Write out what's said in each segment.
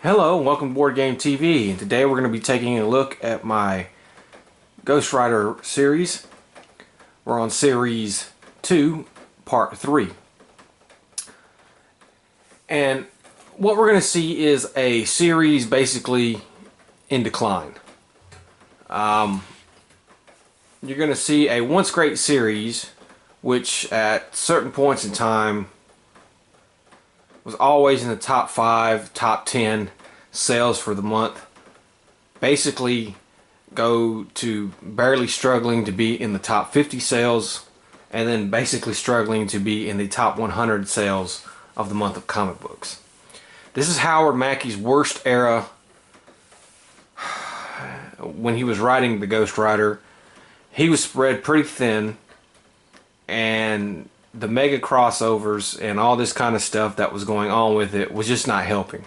Hello, welcome to Boardgame TV, and today we're going to be taking a look at my Ghost Rider series. We're on Series 2, Part 3. And what we're going to see is a series basically in decline. You're going to see a once great series, which at certain points in time was always in the top 5, top 10 sales for the month. Basically go to barely struggling to be in the top 50 sales, and then basically struggling to be in the top 100 sales of the month of comic books. This is Howard Mackey's worst era when he was writing the Ghost Rider. He was spread pretty thin, and the mega crossovers and all this kind of stuff that was going on with it was just not helping.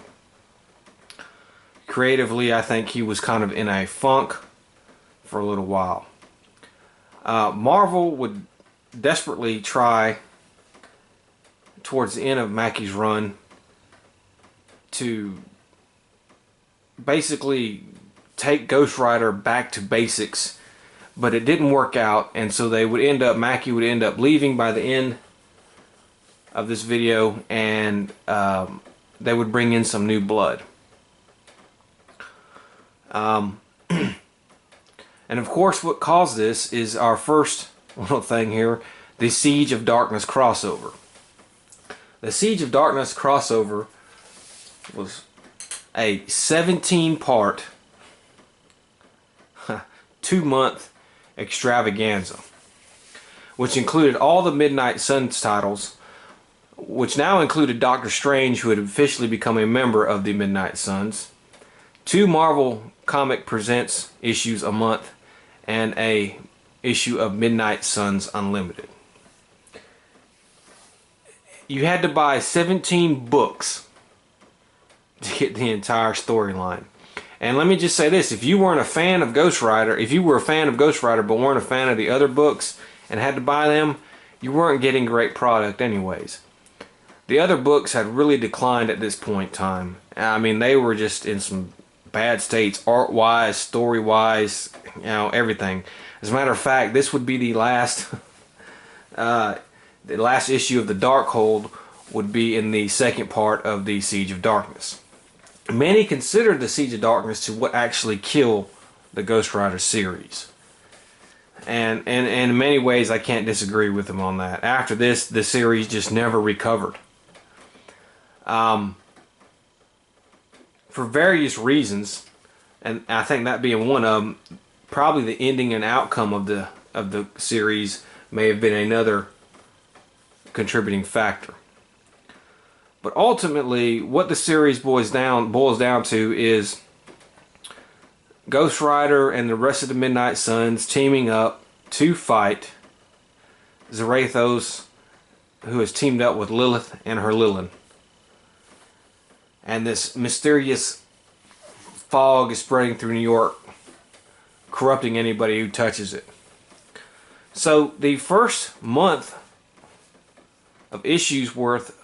Creatively, I think he was kind of in a funk for a little while. Marvel would desperately try towards the end of Mackey's run to basically take Ghost Rider back to basics, but it didn't work out, and so Mackey would end up leaving by the end of this video, and they would bring in some new blood. And of course, what caused this is our first little thing here, the Siege of Darkness crossover. The Siege of Darkness crossover was a 17-part, 2-month extravaganza, which included all the Midnight Suns titles, which now included Doctor Strange, who had officially become a member of the Midnight Suns, 2 Marvel Comic Presents issues a month, and a issue of Midnight Suns Unlimited. You had to buy 17 books to get the entire storyline. And let me just say this, if you weren't a fan of Ghost Rider, if you were a fan of Ghost Rider but weren't a fan of the other books and had to buy them, you weren't getting great product anyways. The other books had really declined at this point in time. I mean, they were just in some bad states, art-wise, story-wise, everything. As a matter of fact, this would be the last issue of the Darkhold would be in the second part of the Siege of Darkness. Many considered the Siege of Darkness to what actually killed the Ghost Rider series. And in many ways, I can't disagree with them on that. After this, the series just never recovered. For various reasons, and I think that being one of them, probably the ending and outcome of the series may have been another contributing factor. But ultimately, what the series boils down to is Ghost Rider and the rest of the Midnight Suns teaming up to fight Zarathos, who has teamed up with Lilith and her Lilin. And this mysterious fog is spreading through New York, corrupting anybody who touches it. So the first month of issues worth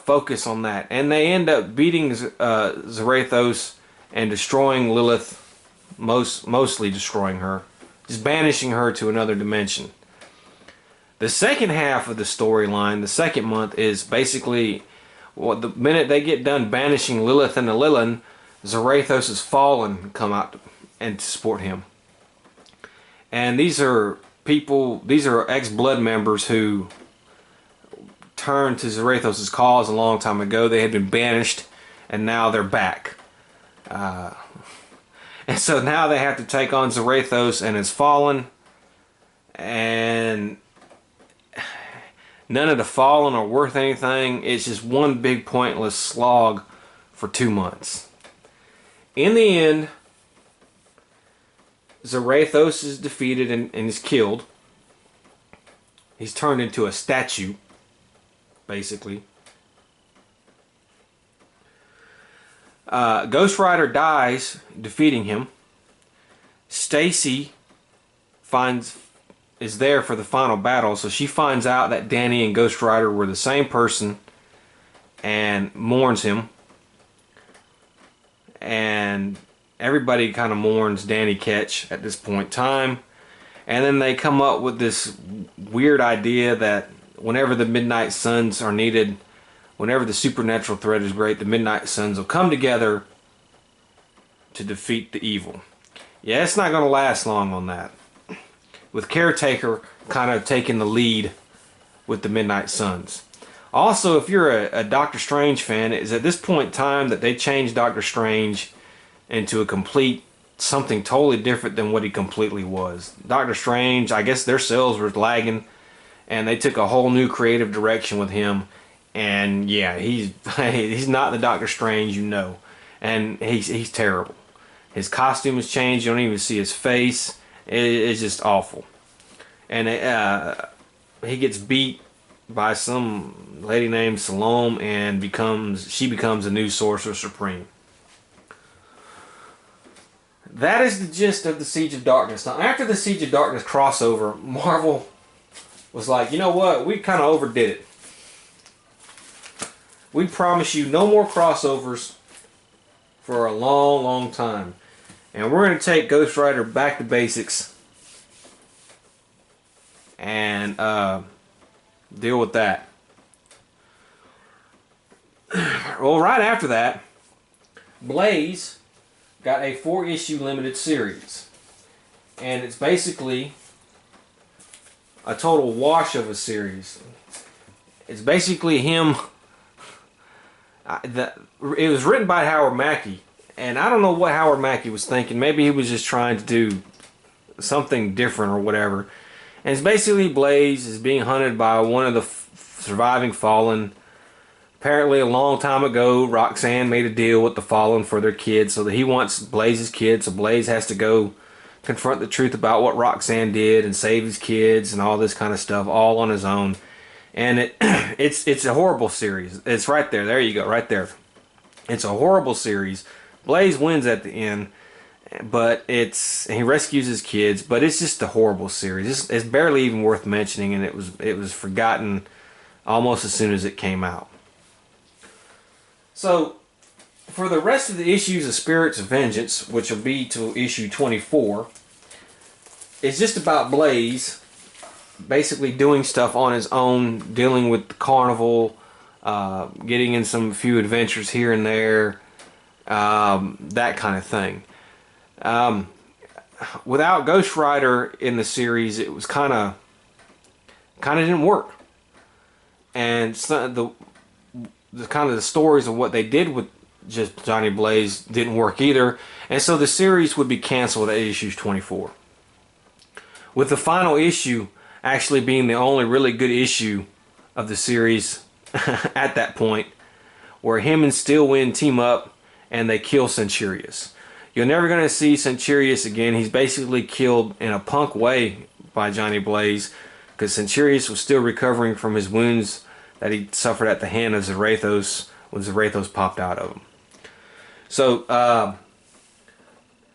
focus on that, and they end up beating Zarathos and destroying Lilith, mostly destroying her, just banishing her to another dimension. The second half of the storyline, the second month, is basically the minute they get done banishing Lilith and the Lilin, Zarathos' Fallen come out and support him. And these are ex-Blood members who turned to Zarathos' cause a long time ago. They had been banished, and now they're back. And so now they have to take on Zarathos and his Fallen, and none of the Fallen are worth anything. It's just one big pointless slog for 2 months. In the end, Zarathos is defeated and is killed. He's turned into a statue, basically. Ghost Rider dies, defeating him. Stacy is there for the final battle, so she finds out that Danny and Ghost Rider were the same person and mourns him. and everybody kind of mourns Danny Ketch at this point in time. And then they come up with this weird idea that whenever the Midnight Suns are needed, whenever the supernatural threat is great, the Midnight Suns will come together to defeat the evil. Yeah, it's not going to last long on that, with Caretaker kind of taking the lead with the Midnight Suns. Also, if you're a Doctor Strange fan, it's at this point in time that they changed Doctor Strange into a complete something totally different than what he completely was. Doctor Strange, I guess their sales were lagging, and they took a whole new creative direction with him. And yeah, he's not the Doctor Strange you know, and he's terrible. His costume has changed. You don't even see his face. It's just awful. And he gets beat by some lady named Salome, and she becomes a new Sorcerer Supreme. That is the gist of the Siege of Darkness. Now, after the Siege of Darkness crossover, Marvel was like, you know what? We kind of overdid it. We promise you no more crossovers for a long, long time. And we're going to take Ghost Rider back to basics and deal with that. Well, right after that, Blaze got a 4-issue limited series. And it's basically a total wash of a series. It's basically him. It was written by Howard Mackey. And I don't know what Howard Mackey was thinking. Maybe he was just trying to do something different or whatever. And it's basically Blaze is being hunted by one of the surviving Fallen. Apparently a long time ago, Roxanne made a deal with the Fallen for their kids, so that he wants Blaze's kids, so Blaze has to go confront the truth about what Roxanne did and save his kids and all this kind of stuff, all on his own. And it's a horrible series. It's right there. There you go, right there. It's a horrible series. Blaze wins at the end, but he rescues his kids, but it's just a horrible series. It's barely even worth mentioning, and it was forgotten almost as soon as it came out. So, for the rest of the issues of Spirits of Vengeance, which will be to issue 24, it's just about Blaze basically doing stuff on his own, dealing with the carnival, getting in some few adventures here and there, that kind of thing. Without Ghost Rider in the series, it was kind of didn't work. And the kind of the stories of what they did with just Johnny Blaze didn't work either, and so the series would be canceled at issue 24. With the final issue actually being the only really good issue of the series at that point, where him and Steelwind team up and they kill Centurious. You're never going to see Centurious again. He's basically killed in a punk way by Johnny Blaze, because Centurious was still recovering from his wounds that he suffered at the hand of Zarathos when Zarathos popped out of him. So,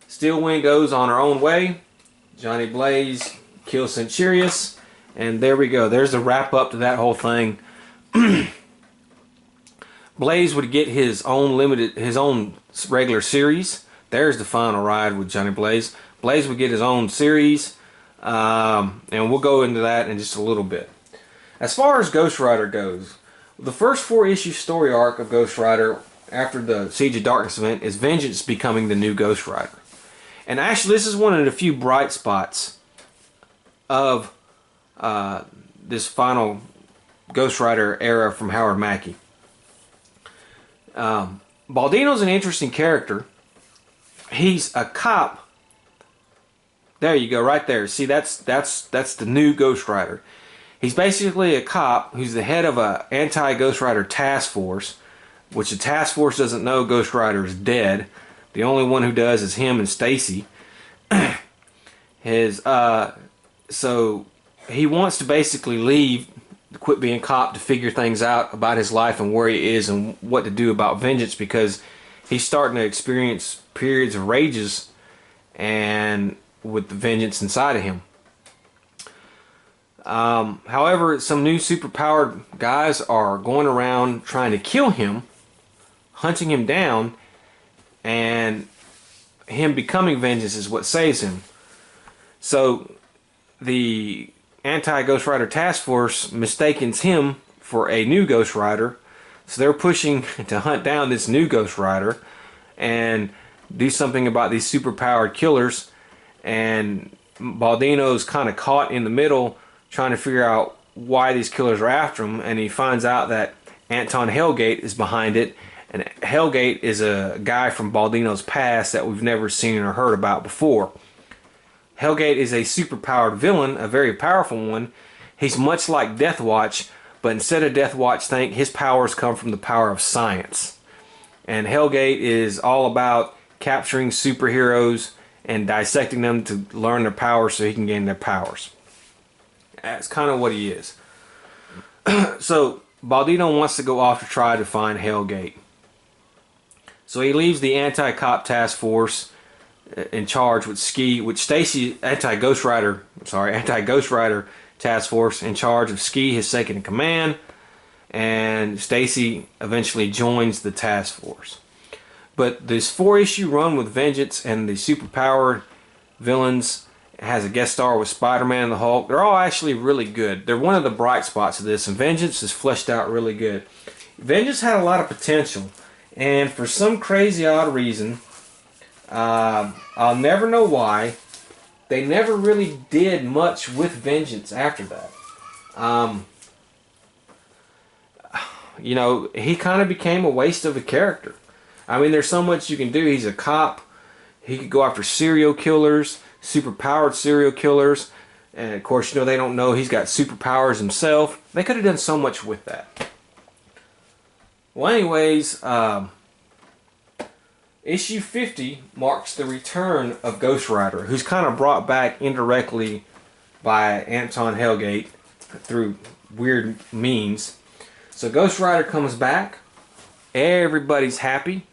Steelwind goes on her own way. Johnny Blaze kills Centurious, and there we go. There's the wrap up to that whole thing. Blaze would get his own regular series. There's the final ride with Johnny Blaze. Blaze would get his own series, and we'll go into that in just a little bit. As far as Ghost Rider goes, the first 4-issue story arc of Ghost Rider after the Siege of Darkness event is Vengeance becoming the new Ghost Rider. And actually, this is one of the few bright spots of this final Ghost Rider era from Howard Mackey. Baldino's an interesting character. He's a cop. There you go, right there. See, that's the new Ghost Rider. He's basically a cop who's the head of a anti-Ghost Rider task force, which the task force doesn't know Ghost Rider is dead. The only one who does is him and Stacy. So he wants to basically leave, quit being cop, to figure things out about his life and where he is and what to do about vengeance, because he's starting to experience periods of rages and with the vengeance inside of him. However, some new superpowered guys are going around trying to kill him, hunting him down, and him becoming Vengeance is what saves him. So the anti-Ghost Rider task force mistakes him for a new Ghost Rider, so they're pushing to hunt down this new Ghost Rider and do something about these superpowered killers. And Baldino's kind of caught in the middle trying to figure out why these killers are after him, and he finds out that Anton Hellgate is behind it, and Hellgate is a guy from Baldino's past that we've never seen or heard about before. Hellgate is a superpowered villain, a very powerful one. He's much like Deathwatch, but instead of Deathwatch, think his powers come from the power of science. And Hellgate is all about capturing superheroes and dissecting them to learn their powers so he can gain their powers. That's kind of what he is. So Baldino wants to go off to try to find Hellgate. So he leaves the anti-cop task force in charge with Ski, with Stacy, anti-Ghost Rider task force in charge of Ski, his second in command, and Stacy eventually joins the task force. But this 4-issue run with Vengeance and the superpowered villains has a guest star with Spider-Man and the Hulk. They're all actually really good. They're one of the bright spots of this, and Vengeance is fleshed out really good. Vengeance had a lot of potential, and for some crazy odd reason, I'll never know why, they never really did much with Vengeance after that. You know, he kind of became a waste of a character. I mean, there's so much you can do. He's a cop. He could go after serial killers, superpowered serial killers. And of course, you know, they don't know he's got superpowers himself. They could have done so much with that. Well, anyways, issue 50 marks the return of Ghost Rider, who's kind of brought back indirectly by Anton Hellgate through weird means. So Ghost Rider comes back. Everybody's happy.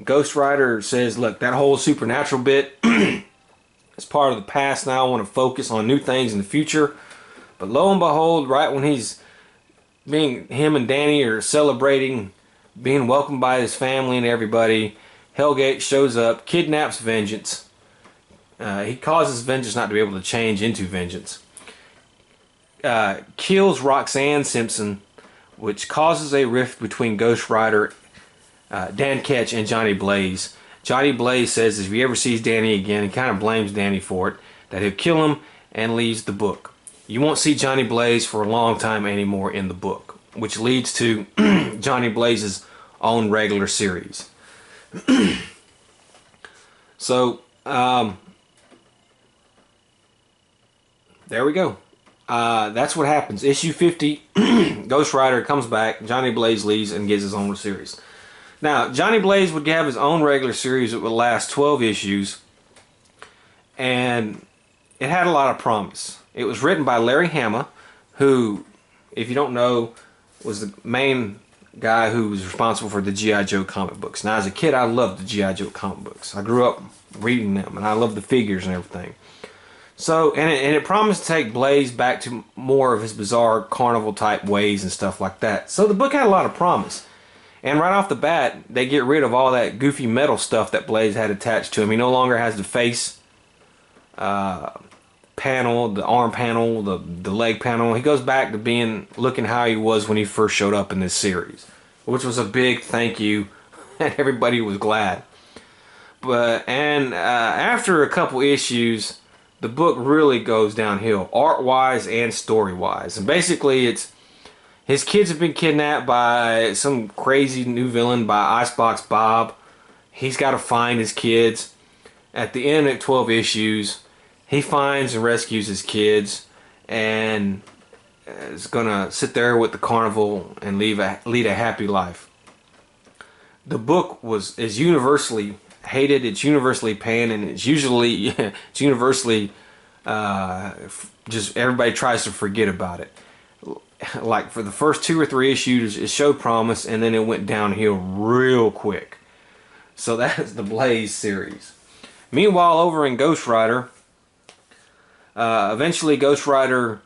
Ghost Rider says, look, that whole supernatural bit is part of the past now. I want to focus on new things in the future. But lo and behold, right when him and Danny are celebrating being welcomed by his family and everybody, Hellgate shows up, kidnaps Vengeance. He causes Vengeance not to be able to change into Vengeance. Kills Roxanne Simpson, which causes a rift between Ghost Rider, Dan Ketch, and Johnny Blaze. Johnny Blaze says if he ever sees Danny again, he kind of blames Danny for it, that he'll kill him and leaves the book. You won't see Johnny Blaze for a long time anymore in the book, which leads to Johnny Blaze's own regular series. So, there we go. That's what happens. Issue 50, Ghost Rider comes back, Johnny Blaze leaves and gets his own series. Now, Johnny Blaze would have his own regular series that would last 12 issues, and it had a lot of promise. It was written by Larry Hama, who, if you don't know, was the main guy who was responsible for the G.I. Joe comic books. Now, as a kid, I loved the G.I. Joe comic books. I grew up reading them, and I loved the figures and everything. So, and it promised to take Blaze back to more of his bizarre carnival type ways and stuff like that. So the book had a lot of promise. And right off the bat, they get rid of all that goofy metal stuff that Blaze had attached to him. He no longer has the face panel, the arm panel, the leg panel. He goes back to looking how he was when he first showed up in this series, which was a big thank you, and everybody was glad. After a couple issues, the book really goes downhill, art-wise and story-wise. And basically, it's his kids have been kidnapped by some crazy new villain, by Icebox Bob. He's got to find his kids. At the end of 12 issues, he finds and rescues his kids, and is gonna sit there with the carnival and lead a happy life. The book is universally hated, it's universally panned, and it's universally just everybody tries to forget about it. Like for the first 2 or 3 issues, it showed promise, and then it went downhill real quick. So that's the Blaze series. Meanwhile, over in Ghost Rider, eventually Ghost Rider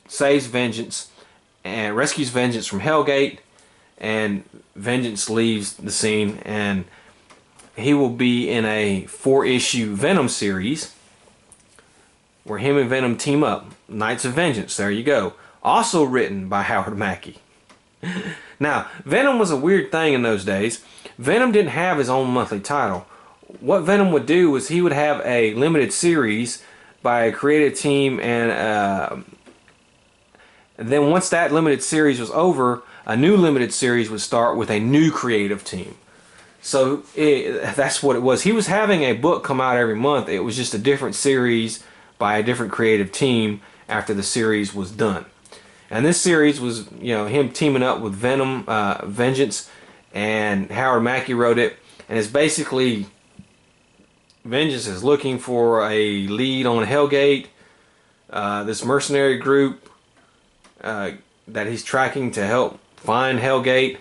saves Vengeance and rescues Vengeance from Hellgate, and Vengeance leaves the scene, and he will be in a 4-issue Venom series where him and Venom team up. Knights of Vengeance, there you go. Also written by Howard Mackie. Now, Venom was a weird thing in those days. Venom didn't have his own monthly title. What Venom would do was he would have a limited series by a creative team, and then once that limited series was over, a new limited series would start with a new creative team. So that's what it was. He was having a book come out every month. It was just a different series by a different creative team after the series was done. And this series was, him teaming up with Venom, Vengeance, and Howard Mackie wrote it. And it's basically Vengeance is looking for a lead on Hellgate, this mercenary group that he's tracking to help find Hellgate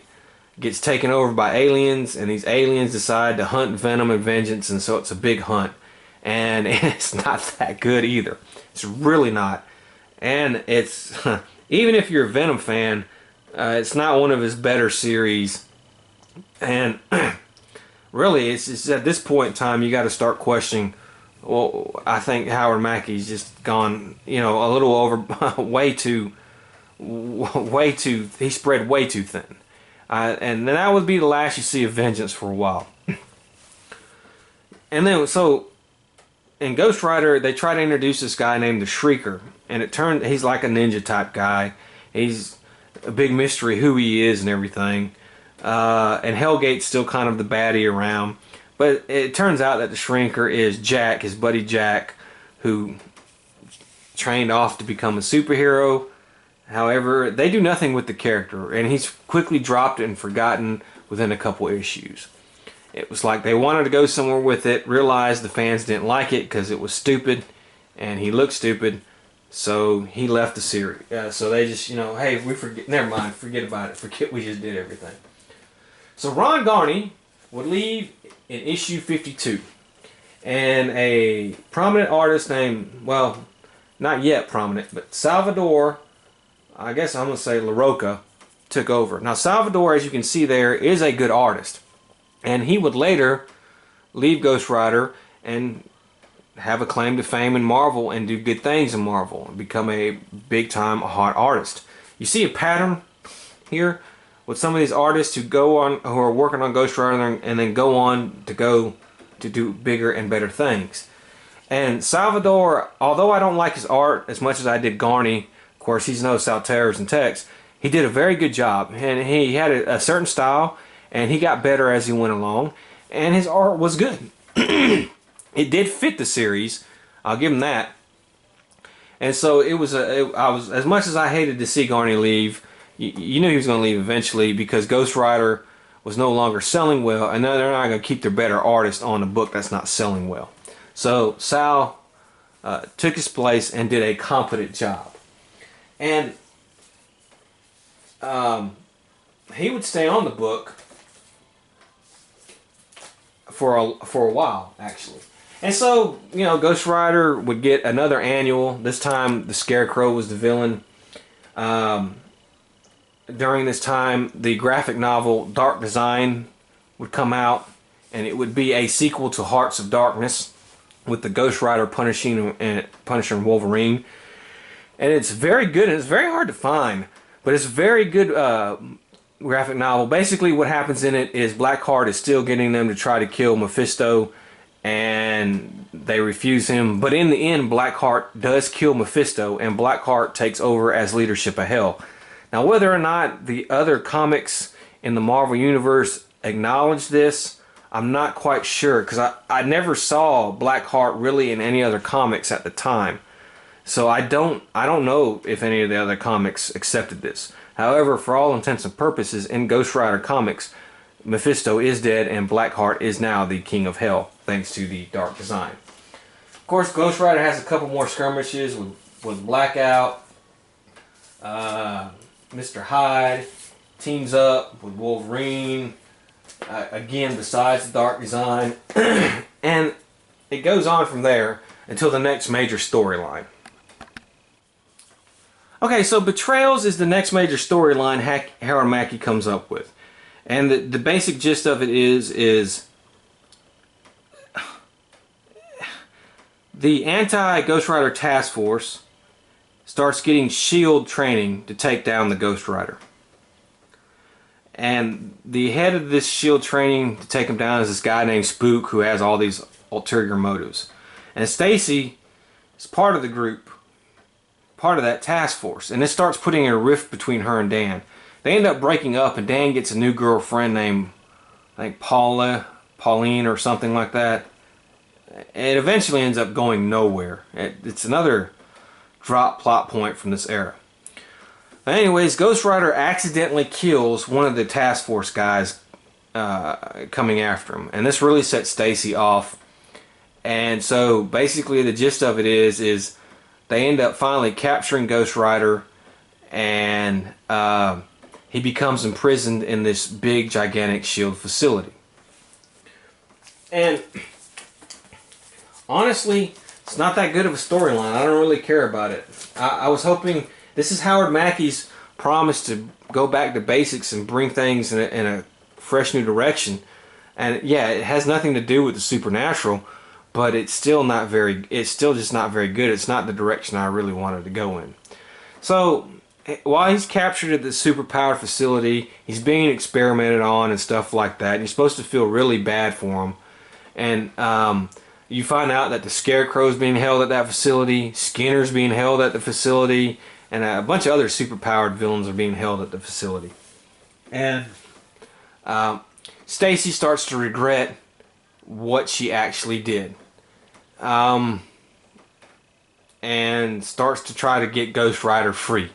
gets taken over by aliens, and these aliens decide to hunt Venom and Vengeance, and so it's a big hunt. And it's not that good either. It's really not. And it's, even if you're a Venom fan, it's not one of his better series. And really, it's at this point in time, you got to start questioning, well, I think Howard Mackie's just gone, a little over, he spread way too thin. And then that would be the last you see of Vengeance for a while. And then, so, in Ghost Rider, they try to introduce this guy named the Shrieker. And he's like a ninja type guy. He's a big mystery who he is and everything. And Hellgate's still kind of the baddie around. But it turns out that the Shrieker is Jack, his buddy Jack, who trained off to become a superhero. However, they do nothing with the character, and he's quickly dropped and forgotten within a couple issues. It was like they wanted to go somewhere with it, realized the fans didn't like it because it was stupid, and he looked stupid, so he left the series. So they just, hey, we forget, never mind, forget about it, forget we just did everything. So Ron Garney would leave in issue 52, and a prominent artist named, well, not yet prominent, but Salvador, I guess I'm going to say LaRocca, took over. Now Salvador, as you can see there, is a good artist. And he would later leave Ghost Rider and have a claim to fame in Marvel and do good things in Marvel and become a big-time hot artist. You see a pattern here with some of these artists who are working on Ghost Rider and then go on to do bigger and better things. And Salvador, although I don't like his art as much as I did Garney, of course he's no Saltaires and Tex, he did a very good job, and he had a certain style, and he got better as he went along, and his art was good. It did fit the series, I'll give him that. And so I was, as much as I hated to see Garney leave, you knew he was going to leave eventually because Ghost Rider was no longer selling well, and they're not going to keep their better artist on a book that's not selling well. So Sal took his place and did a competent job. And he would stay on the book for a while, actually. And so, Ghost Rider would get another annual. This time, the Scarecrow was the villain. During this time, the graphic novel Dark Design would come out, and it would be a sequel to Hearts of Darkness with the Ghost Rider Punisher and Wolverine. And it's very good, and it's very hard to find, but it's a very good graphic novel. Basically, what happens in it is Blackheart is still getting them to try to kill Mephisto, and they refuse him. But in the end, Blackheart does kill Mephisto, and Blackheart takes over as leadership of Hell. Now, whether or not the other comics in the Marvel Universe acknowledge this, I'm not quite sure, because I never saw Blackheart really in any other comics at the time. So I don't know if any of the other comics accepted this. However, for all intents and purposes, in Ghost Rider comics, Mephisto is dead and Blackheart is now the King of Hell, thanks to the Dark Design. Of course, Ghost Rider has a couple more skirmishes with Blackout. Mr. Hyde teams up with Wolverine. Again, besides the Dark Design. And it goes on from there until the next major storyline. Okay, so Betrayals is the next major storyline Howard Mackie comes up with. And the basic gist of it is the anti-Ghost Rider task force starts getting SHIELD training to take down the Ghost Rider. And the head of this SHIELD training to take him down is this guy named Spook, who has all these ulterior motives. And Stacy is part of the group, part of that task force. And it starts putting a rift between her and Dan. They end up breaking up, and Dan gets a new girlfriend named, I think, Pauline or something like that. It eventually ends up going nowhere. It's another drop plot point from this era. Anyways, Ghost Rider accidentally kills one of the task force guys coming after him, and this really sets Stacy off. And so basically the gist of it is they end up finally capturing Ghost Rider, and he becomes imprisoned in this big gigantic SHIELD facility. And honestly, it's not that good of a storyline. I don't really care about it. I was hoping, this is Howard Mackey's promise to go back to basics and bring things in a fresh new direction. And yeah, it has nothing to do with the supernatural, but it's still just not very good. It's not the direction I really wanted to go in. So while he's captured at this superpowered facility, he's being experimented on and stuff like that. And you're supposed to feel really bad for him. And you find out that the Scarecrow's being held at that facility, Skinner's being held at the facility, and a bunch of other superpowered villains are being held at the facility. And Stacy starts to regret what she actually did. And starts to try to get Ghost Rider free.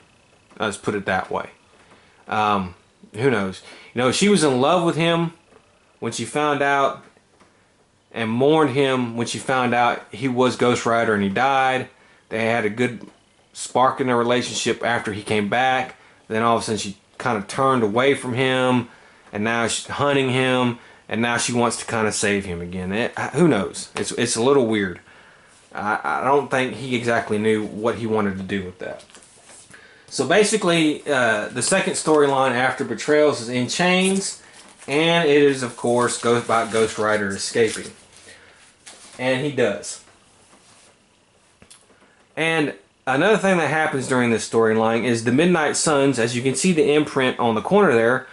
Let's put it that way. Who knows? You know, she was in love with him when she found out, and mourned him when she found out he was Ghost Rider and he died. They had a good spark in their relationship after he came back. Then all of a sudden she kind of turned away from him, and now she's hunting him, and now she wants to kind of save him again. Who knows? It's a little weird. I don't think he exactly knew what he wanted to do with that. So basically, the second storyline after Betrayals is In Chains, and it is, of course, about Ghost Rider escaping. And he does. And another thing that happens during this storyline is the Midnight Suns, as you can see the imprint on the corner there,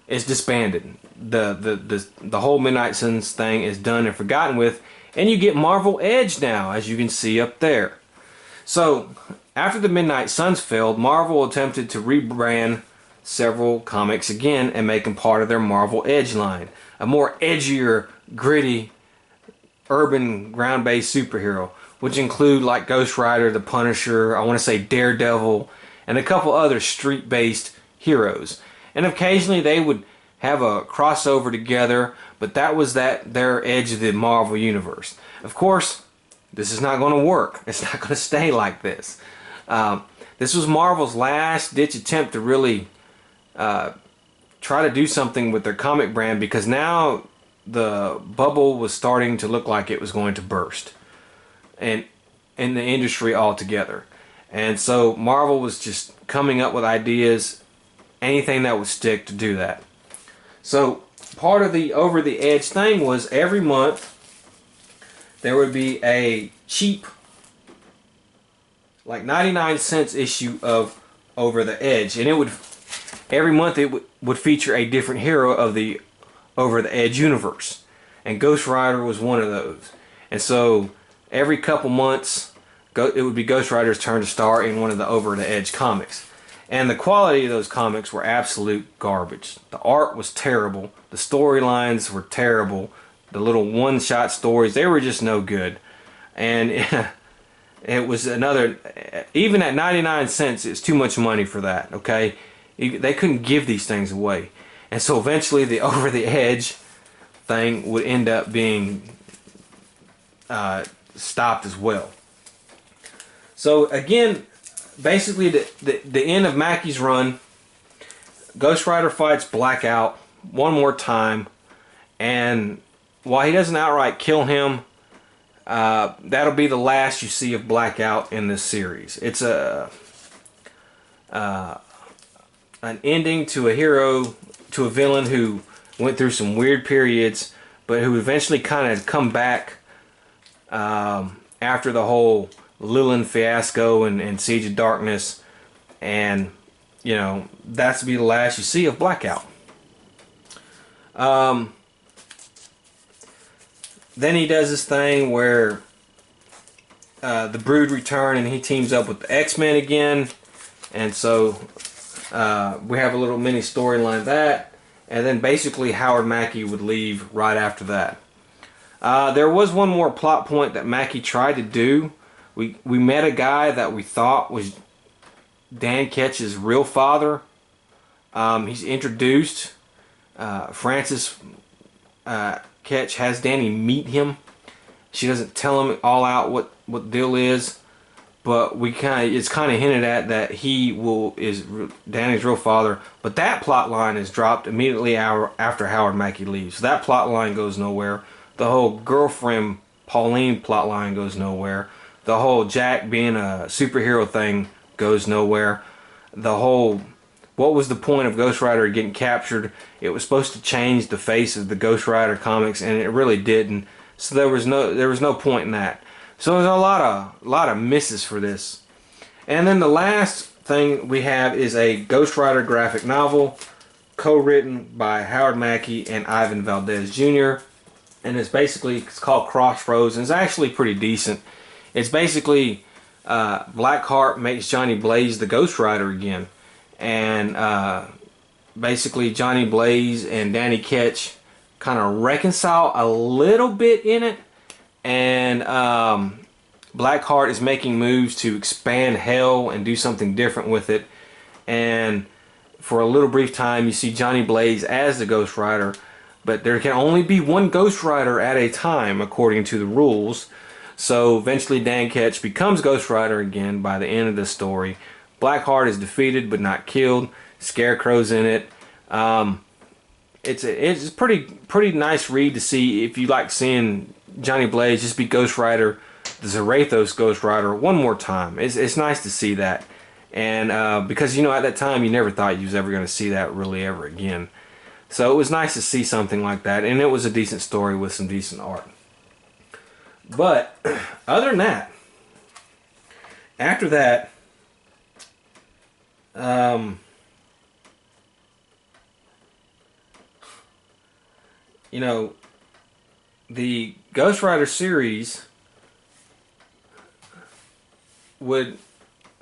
is disbanded. The whole Midnight Suns thing is done and forgotten with, and you get Marvel Edge now, as you can see up there. So, after the Midnight Suns failed, Marvel attempted to rebrand several comics again and make them part of their Marvel Edge line. A more edgier, gritty, urban, ground-based superhero, which include like Ghost Rider, the Punisher, I want to say Daredevil, and a couple other street-based heroes. And occasionally they would have a crossover together, but that was their edge of the Marvel Universe. Of course, this is not going to work. It's not going to stay like this. This was Marvel's last-ditch attempt to really try to do something with their comic brand, because now the bubble was starting to look like it was going to burst, and in the industry altogether. And so Marvel was just coming up with ideas, anything that would stick, to do that. So part of the Over the Edge thing was every month there would be a cheap, like 99-cent issue of Over the Edge, and it would every month it would feature a different hero of the Over the Edge universe, and Ghost Rider was one of those. And so every couple months it would be Ghost Rider's turn to star in one of the Over the Edge comics. And the quality of those comics were absolute garbage. The art was terrible, the storylines were terrible, the little one-shot stories, they were just no good. And it was another, even at 99 cents, it's too much money for that, okay? They couldn't give these things away. And so eventually the Over the Edge thing would end up being stopped as well. So again, basically the end of Mackey's run, Ghost Rider fights Blackout one more time, and while he doesn't outright kill him, that'll be the last you see of Blackout in this series. It's an ending to a hero, to a villain who went through some weird periods, but who eventually kind of come back after the whole Lilin fiasco and Siege of Darkness, and you know, that's to be the last you see of Blackout. Then he does this thing where the Brood return and he teams up with the X-Men again, and so we have a little mini storyline of that, and then basically Howard Mackie would leave right after that. There was one more plot point that Mackie tried to do. We met a guy that we thought was Dan Ketch's real father. He's introduced. Frances Ketch has Danny meet him. She doesn't tell him all out what the deal is, but it's kind of hinted at that he is Danny's real father. But that plot line is dropped immediately after Howard Mackie leaves. So that plot line goes nowhere. The whole girlfriend Pauline plot line goes nowhere. The whole Jack being a superhero thing goes nowhere. The whole, what was the point of Ghost Rider getting captured? It was supposed to change the face of the Ghost Rider comics, and it really didn't. So there was no point in that. So there's a lot of misses for this. And then the last thing we have is a Ghost Rider graphic novel, co-written by Howard Mackie and Ivan Valdez Jr. And it's called Crossroads, and it's actually pretty decent. It's basically Blackheart makes Johnny Blaze the Ghost Rider again, and basically Johnny Blaze and Danny Ketch kind of reconcile a little bit in it, and Blackheart is making moves to expand Hell and do something different with it. And for a little brief time, you see Johnny Blaze as the Ghost Rider, but there can only be one Ghost Rider at a time according to the rules. So eventually Dan Ketch becomes Ghost Rider again by the end of the story. Blackheart is defeated but not killed. Scarecrow's in it. It's a pretty nice read to see if you like seeing Johnny Blaze just be Ghost Rider, the Zarathos Ghost Rider, one more time. It's nice to see that. And because, you know, at that time you never thought you was ever going to see that really ever again. So it was nice to see something like that, and it was a decent story with some decent art. But other than that, after that, you know, the Ghost Rider series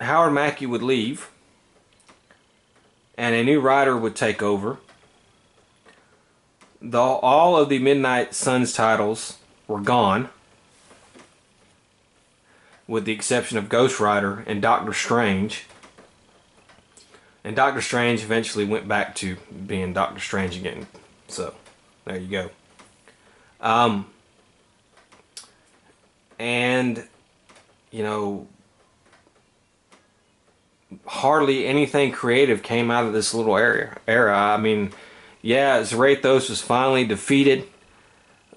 Howard Mackie would leave, and a new writer would take over. All of the Midnight Suns titles were gone, with the exception of Ghost Rider and Doctor Strange. And Doctor Strange eventually went back to being Doctor Strange again. So, there you go. And, you know, hardly anything creative came out of this little era. I mean, yeah, Zarathos was finally defeated,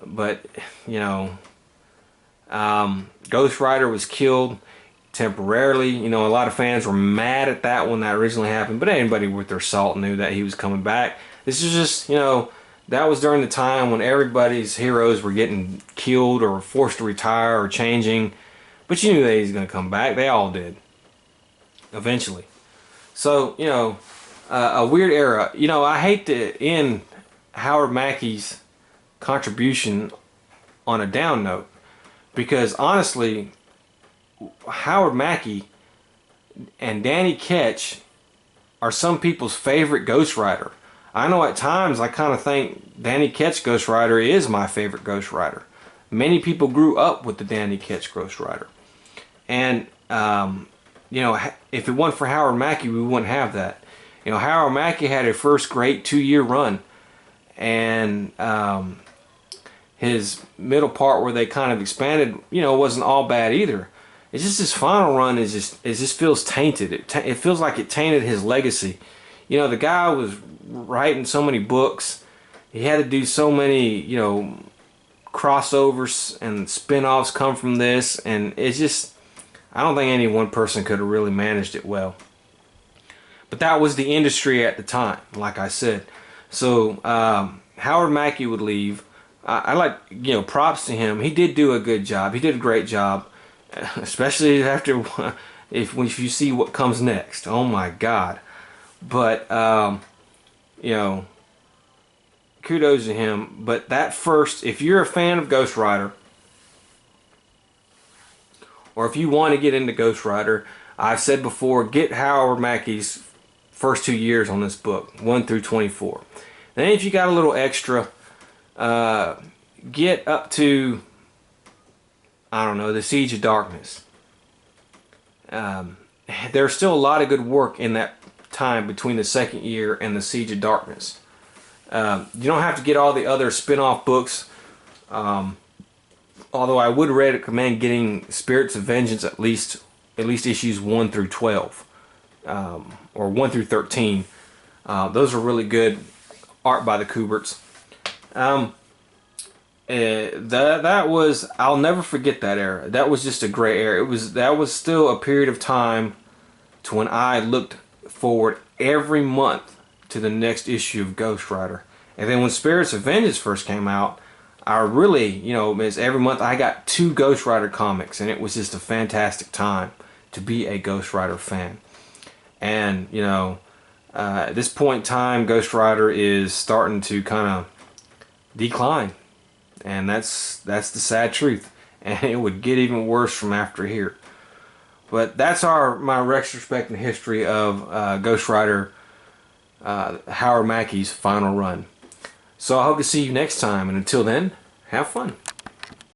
but, you know, Ghost Rider was killed temporarily. You know, a lot of fans were mad at that when that originally happened, but anybody with their salt knew that he was coming back. This is just, you know, that was during the time when everybody's heroes were getting killed or forced to retire or changing, but you knew that he was going to come back. They all did, eventually. So, you know, a weird era. You know, I hate to end Howard Mackie's contribution on a down note, because honestly, Howard Mackie and Danny Ketch are some people's favorite Ghost Rider. I know at times I kind of think Danny Ketch Ghost Rider is my favorite Ghost Rider. Many people grew up with the Danny Ketch Ghost Rider. And, you know, if it wasn't for Howard Mackie, we wouldn't have that. You know, Howard Mackie had a first great 2-year run. And his middle part where they kind of expanded, you know, wasn't all bad either. It's just his final run it just feels tainted. It feels like it tainted his legacy. You know, the guy was writing so many books. He had to do so many, you know, crossovers and spin-offs come from this, and it's just, I don't think any one person could have really managed it well. But that was the industry at the time, like I said. So Howard Mackey would leave. I like, props to him. He did do a good job. He did a great job, especially after if you see what comes next. Oh my God! But you know, kudos to him. But that first, if you're a fan of Ghost Rider, or if you want to get into Ghost Rider, I've said before, get Howard Mackey's first 2 years on this book, 1 through 24. Then if you got a little extra, get up to, I don't know, the Siege of Darkness. There's still a lot of good work in that time between the second year and the Siege of Darkness. You don't have to get all the other spin-off books, although I would recommend getting Spirits of Vengeance at least issues 1 through 12, or 1 through 13. Those are really good art by the Kuberts. That was, I'll never forget that era. That was just a great era. That was still a period of time to when I looked forward every month to the next issue of Ghost Rider. And then when Spirits of Vengeance first came out, I really, every month I got 2 Ghost Rider comics, and it was just a fantastic time to be a Ghost Rider fan. And, at this point in time, Ghost Rider is starting to kind of decline. And that's the sad truth. And it would get even worse from after here. But that's my retrospect and history of Ghost Rider, Howard Mackey's final run. So I hope to see you next time, and until then, have fun.